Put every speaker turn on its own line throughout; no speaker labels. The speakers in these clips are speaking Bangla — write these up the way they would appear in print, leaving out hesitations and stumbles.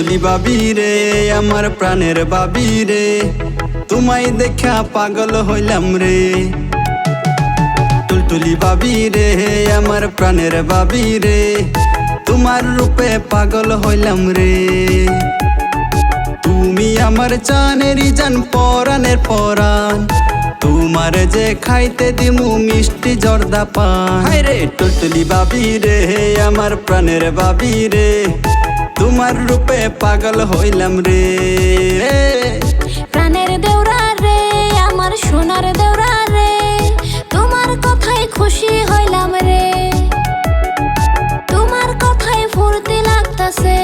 টুলটুলি বাবি রে আমার প্রাণের বাবি রে, তোমায় দেখা পাগল হইলাম রে। টুলটুলি বাবি রে আমার প্রাণের বাবি রে, তোমার রূপে পাগল হইলাম রে। তুমি আমার জানেরই জান পরাণের পরাণ, তোমার যে খাইতে দিমু মিষ্টি জর্দা পান। হায় রে টুলটুলি বাবি রে আমার প্রাণের বাবি রে, তোমার রূপে পাগল হইলাম রে।
প্রাণের দেওরা রে আমার সোনার দেওরা রে, তোমার কথায় খুশি হইলাম রে। তোমার কথায় ফুর্তি লাগতাছে।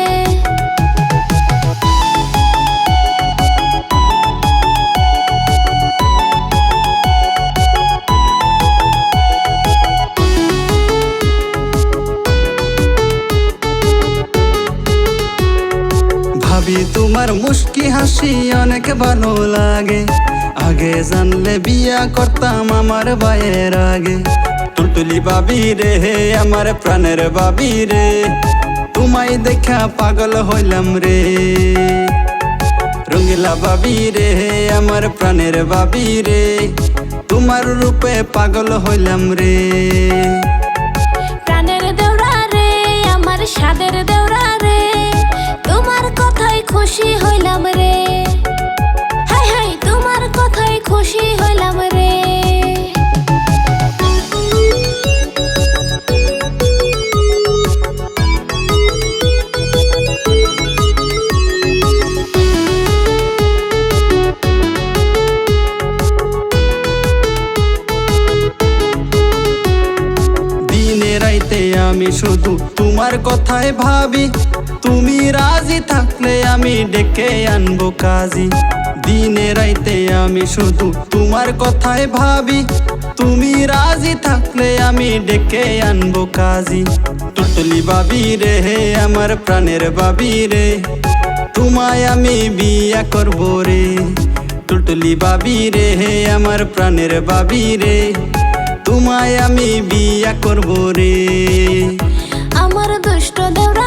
ভাবি তোমার মুস্কি হাসি অনেক ভালো লাগে, আগে জানলে বিয়া করতাম আমার ভাইয়ের আগে। টুলটুলি বাবি রে আমার প্রাণের বাবি রে, তোমায় দেখা পাগল হইলাম রে। রঙ্গিলা বাবি রে আমার প্রাণের বাবি রে, তোমার রূপে পাগল হইলাম রে।
প্রাণের দেওরা রে আমার স্বাদের দেওরা রে, তোমার কথায় খুশি হইলাম রে। হাই হাই তোমার কথায় খুশি হইলাম রে।
দিনে রাইতে আমি শুধু তোমার কথাই ভাবি, তুমি রাজি থাকলে আমি ডেকে আনবো কাজী। দিনে রাইতে আমি শুধু তোমার কথাই ভাবি, তুমি রাজি থাকলে আমি ডেকে আনবো কাজী। টুলটুলি বাবি রে আমার প্রাণের বাবি রে, তোমায় আমি বিয়া করবো রে। টুলটুলি বাবি রে আমার প্রাণের বাবি রে, তোমায় আমি বিয়া করবো রে।
আমার দুষ্ট দেওরা